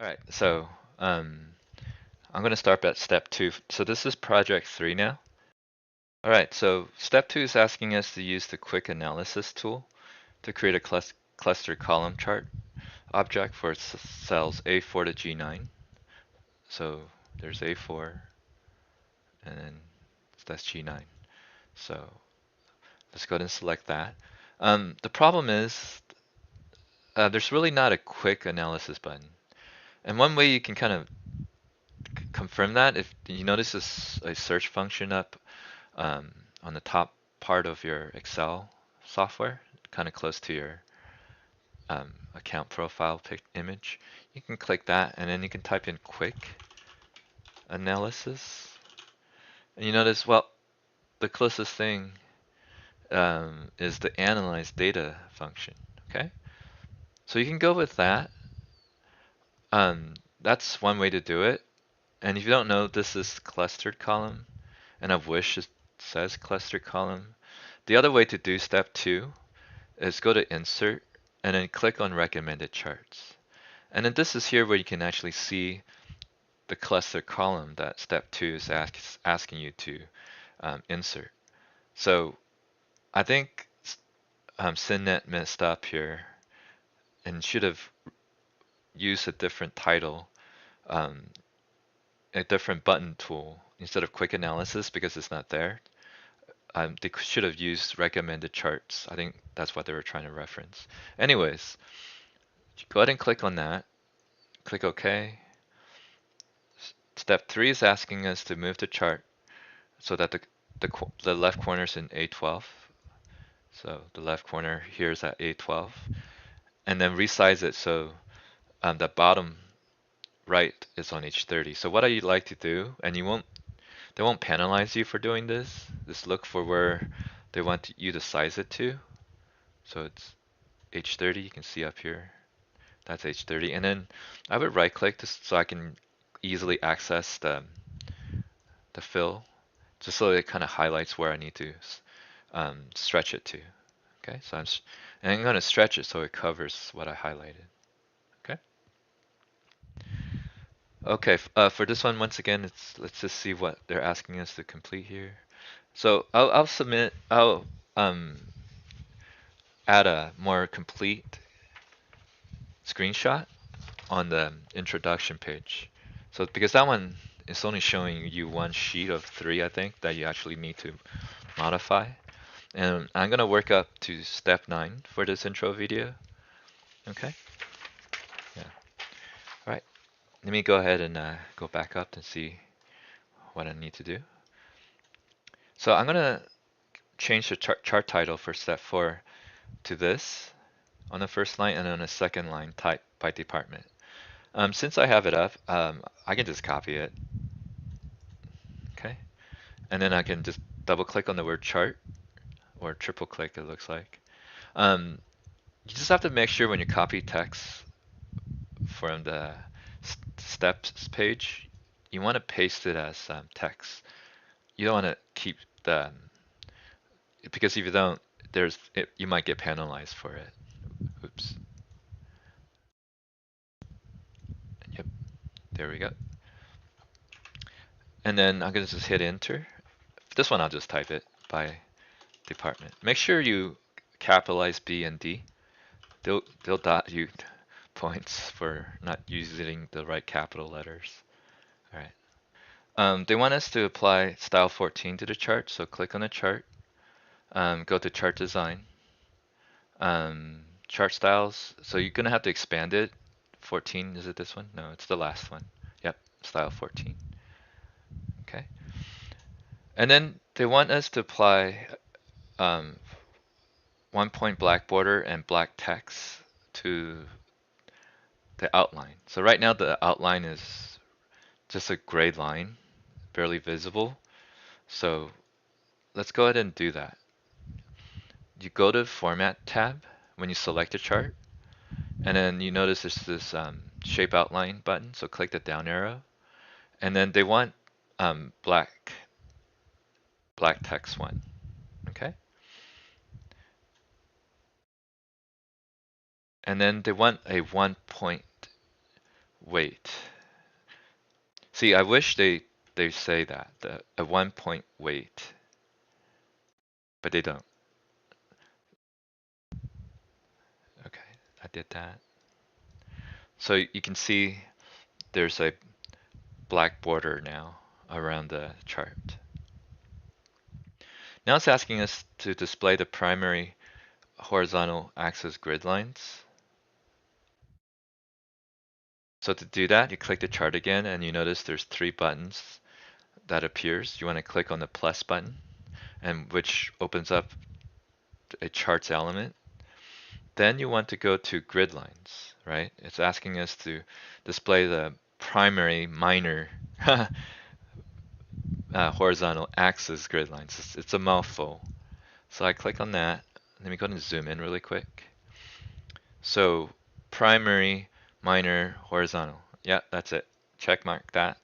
All right, so I'm going to start at step 2. So this is project 3 now. All right, so step 2 is asking us to use the quick analysis tool to create a cluster column chart object for cells A4 to G9. So there's A4 and then that's G9. So let's go ahead and select that. The problem is there's really not a quick analysis button. And one way you can kind of confirm that, if you notice a search function up um, on the top part of your Excel software, kind of close to your account profile image, you can click that and then you can type in quick analysis. And you notice, well, the closest thing is the analyze data function, okay? So you can go with that. That's one way to do it. And if you don't know, this is clustered column, and I wish it says clustered column. The other way to do step 2 is go to insert and then click on recommended charts. And then this is here where you can actually see the cluster column that step 2 is asking you to insert. So I think SynNet messed up here and should have used a different title, um, a different button tool instead of quick analysis because it's not there. They should have used recommended charts. I think that's what they were trying to reference. Anyways, go ahead and click on that. Click OK. Step 3 is asking us to move the chart so that the left corner is in A12. So the left corner here is at A12. And then resize it so the bottom right is on H30. So what I like to do, and they won't penalize you for doing this, just look for where they want you to size it to. So it's H30, you can see up here, that's H30. And then I would right click just so I can easily access the fill, just so it kind of highlights where I need to stretch it to. Okay, so I'm going to stretch it so it covers what I highlighted. Okay. Okay, for this one, once again, let's just see what they're asking us to complete here. So I'll add a more complete screenshot on the introduction page. So because that one is only showing you one sheet of 3, I think, that you actually need to modify. And I'm gonna work up to step 9 for this intro video. Okay? Yeah. All right. Let me go ahead and go back up and see what I need to do. So I'm gonna change the chart title for step 4 to this on the first line, and on the second line, type by department. Since I have it up, I can just copy it. Okay. And then I can just double click on the word chart, or triple click it looks like. You just have to make sure when you copy text from the steps page, you want to paste it as text. You don't want to keep the, because if you don't, you might get penalized for it. Oops. Yep, there we go. And then I'm gonna just hit enter. This one I'll just type it by department. Make sure you capitalize B and D. They'll dot you points for not using the right capital letters. All right. They want us to apply style 14 to the chart, so click on the chart. Go to chart design. Chart styles. So you're gonna have to expand it. 14, is it this one? No, it's the last one. Yep, style 14. Okay. And then they want us to apply 1-point black border and black text to the outline. So right now the outline is just a gray line, barely visible. So let's go ahead and do that. You go to Format tab when you select a chart, and then you notice there's this Shape Outline button, so click the down arrow. And then they want black text one, okay? And then they want a 1-point weight. See, I wish they say that, a 1 point weight, but they don't. Okay, I did that. So you can see there's a black border now around the chart. Now it's asking us to display the primary horizontal axis grid lines. So to do that, you click the chart again and you notice there's 3 buttons that appears. You want to click on the plus button, and which opens up a charts element. Then you want to go to grid lines, right? It's asking us to display the primary minor horizontal axis grid lines. It's a mouthful. So I click on that. Let me go and zoom in really quick. So primary, minor, horizontal. Yeah, that's it. Check mark that.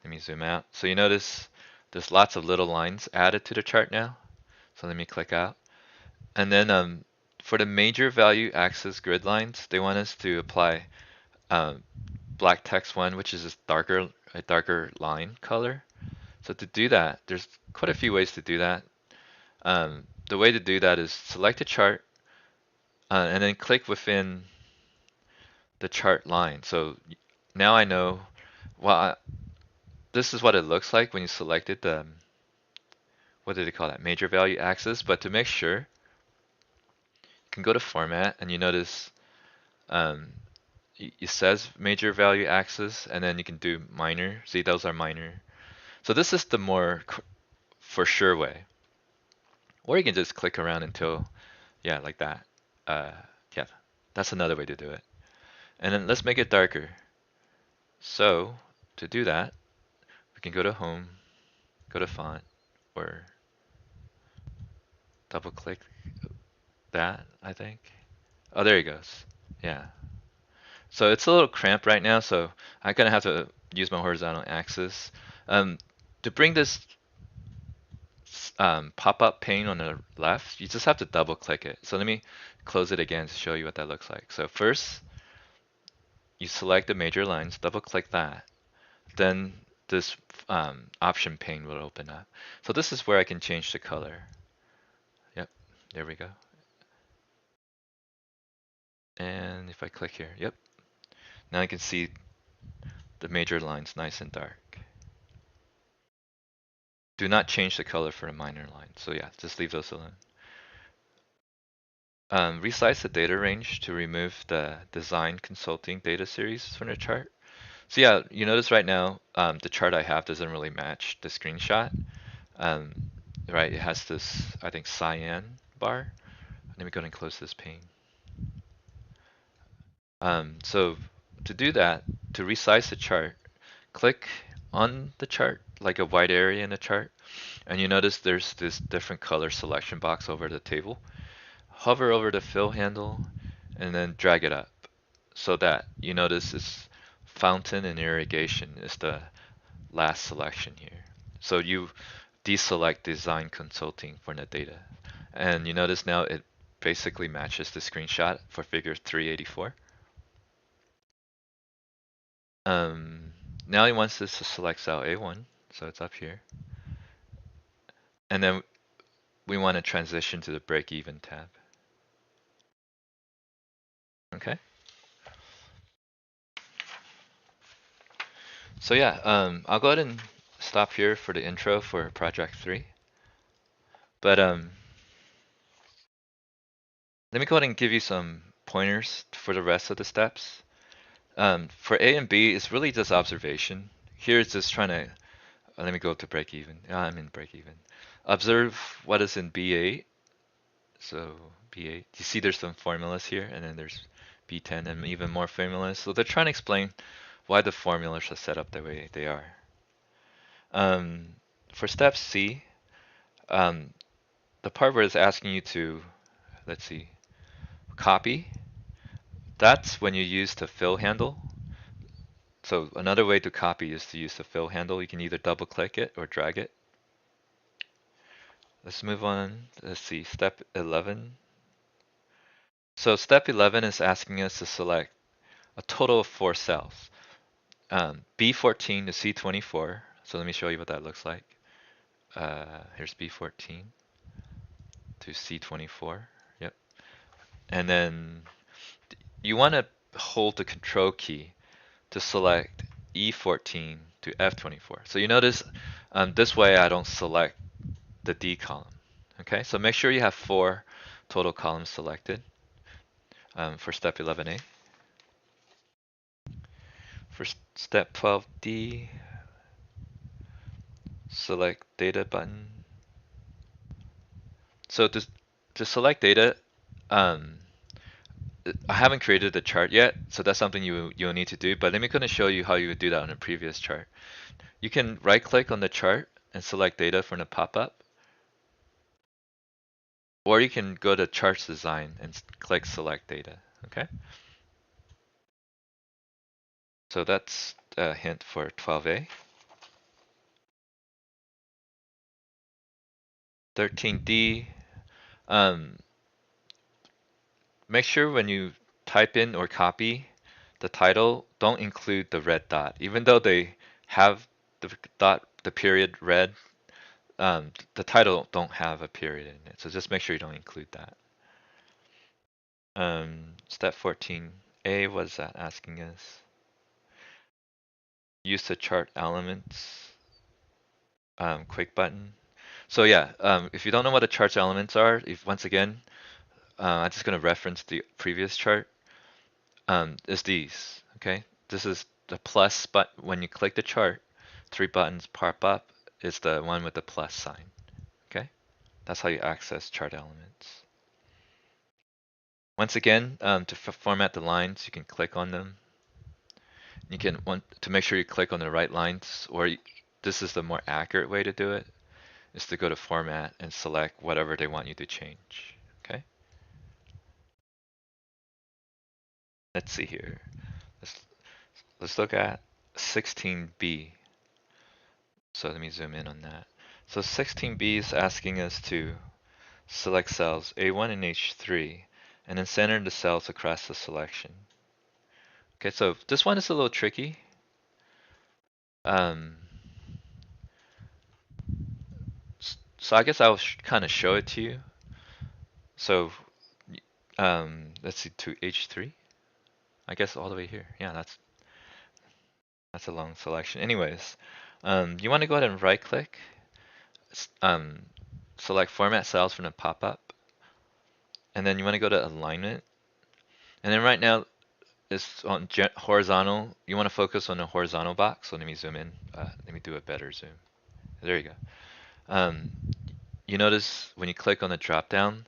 Let me zoom out. So you notice there's lots of little lines added to the chart now. So let me click out. And then for the major value axis grid lines, they want us to apply black text one, which is a darker line color. So to do that, there's quite a few ways to do that. The way to do that is select a chart and then click within the chart line. So now I know, well, this is what it looks like when you selected the, what did they call that? Major value axis. But to make sure, you can go to format and you notice um, it says major value axis and then you can do minor. See, those are minor. So this is the more for sure way. Or you can just click around until, yeah, like that. Yeah, that's another way to do it. And then let's make it darker. So to do that, we can go to home, go to font, or double click that, I think. Oh, there it goes. Yeah. So it's a little cramped right now, so I'm gonna have to use my horizontal axis. Um, to bring this pop-up pane on the left, you just have to double click it. So let me close it again to show you what that looks like. So first, you select the major lines, double click that. Then this option pane will open up. So this is where I can change the color. Yep, there we go. And if I click here, yep. Now you can see the major lines nice and dark. Do not change the color for the minor line. So yeah, just leave those alone. Resize the data range to remove the design consulting data series from the chart. So yeah, you notice right now the chart I have doesn't really match the screenshot. Um, right, it has this, I think, cyan bar. Let me go ahead and close this pane. So to do that, to resize the chart, click on the chart, like a white area in the chart, and you notice there's this different color selection box over the table. Hover over the fill handle and then drag it up so that you notice this fountain and irrigation is the last selection here. So you deselect design consulting for the data. And you notice now it basically matches the screenshot for figure 384. Now he wants us to select cell A1, so it's up here. And then we want to transition to the break even tab. Okay. So yeah, I'll go ahead and stop here for the intro for project 3. But let me go ahead and give you some pointers for the rest of the steps. For A and B, it's really just observation. Here it's just trying to, let me go to break even. I'm in break even. Observe what is in B8. So B8, you see there's some formulas here, and then there's B10 and even more formulas. So they're trying to explain why the formulas are set up the way they are. For step C, the part where it's asking you to, let's see, copy, that's when you use the fill handle. So another way to copy is to use the fill handle. You can either double click it or drag it. Let's move on. Let's see, step 11. So step 11 is asking us to select a total of 4 cells. B14 to C24. So let me show you what that looks like. Here's B14 to C24. Yep. And then you want to hold the control key to select E14 to F24. So you notice this way I don't select the D column. Okay, so make sure you have 4 total columns selected for step 11A. For step 12D, select data button. So to select data, um, I haven't created the chart yet, so that's something you'll need to do, but let me kind of show you how you would do that on a previous chart. You can right click on the chart and select data from the pop-up, or you can go to charts design and click select data, okay? So that's a hint for 12A. 13D, make sure when you type in or copy the title, don't include the red dot. Even though they have the dot, the period red, the title don't have a period in it. So just make sure you don't include that. Step 14A, what is that asking us? Use the chart elements, quick button. So yeah, if you don't know what the charts elements are, if once again, I'm just gonna reference the previous chart. Is these, okay? This is the plus, but when you click the chart, 3 buttons pop up is the one with the plus sign, okay? That's how you access chart elements. Once again, to format the lines, you can click on them. You can want to make sure you click on the right lines, or this is the more accurate way to do it, is to go to format and select whatever they want you to change, okay? Let's see here. Let's look at 16B. So let me zoom in on that. So 16B is asking us to select cells A1 and H3 and then center the cells across the selection. Okay, so this one is a little tricky. So I guess I'll kind of show it to you. So let's see, to H3. I guess all the way here. Yeah, that's a long selection. Anyways, you want to go ahead and right click, select format cells from the pop-up, and then you want to go to alignment. And then right now it's on horizontal. You want to focus on the horizontal box. So let me zoom in. Let me do a better zoom. There you go. Um, you notice when you click on the drop down,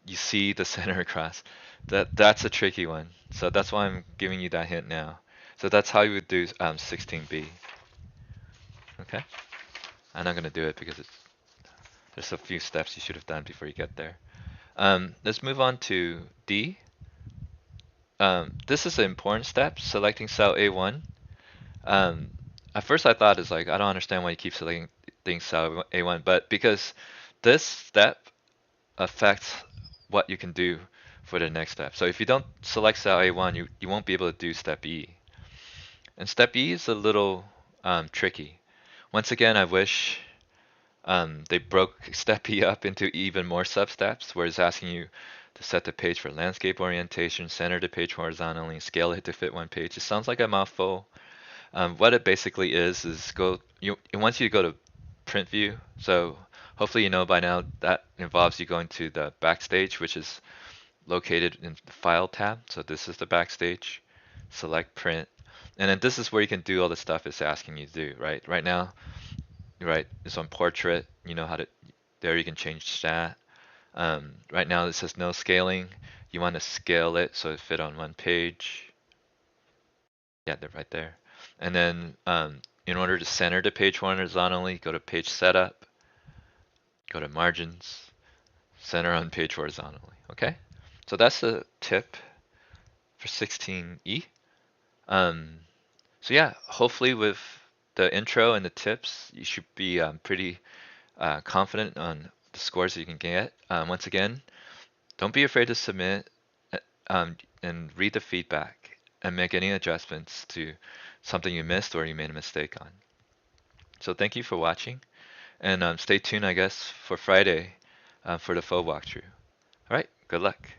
you see the center across. That's a tricky one. So that's why I'm giving you that hint now. So that's how you would do 16B. Okay? I'm not gonna do it because there's a few steps you should have done before you get there. Let's move on to D. This is an important step, selecting cell A1. At first I thought it's like, I don't understand why you keep selecting cell A1, but because this step affects what you can do for the next step. So if you don't select cell A1, you won't be able to do step E. And step E is a little tricky. Once again, I wish they broke step E up into even more sub-steps, where it's asking you to set the page for landscape orientation, center the page horizontally, scale it to fit one page. It sounds like a mouthful. What it basically is it wants you to go to print view. So hopefully you know by now that involves you going to the backstage, which is located in the file tab. So this is the backstage, select print. And then this is where you can do all the stuff it's asking you to do, right? Right now, right, it's on portrait. You know how to, there you can change stat. Right now it says no scaling. You want to scale it so it fit on one page. Yeah, they're right there. And then in order to center the page horizontally, go to page setup, go to margins, center on page horizontally. Okay? So that's the tip for 16E. So yeah, hopefully with the intro and the tips, you should be pretty confident on the scores that you can get. Once again, don't be afraid to submit and read the feedback. and make any adjustments to something you missed or you made a mistake on. So thank you for watching, and stay tuned, I guess, for Friday for the full walkthrough. All right, good luck.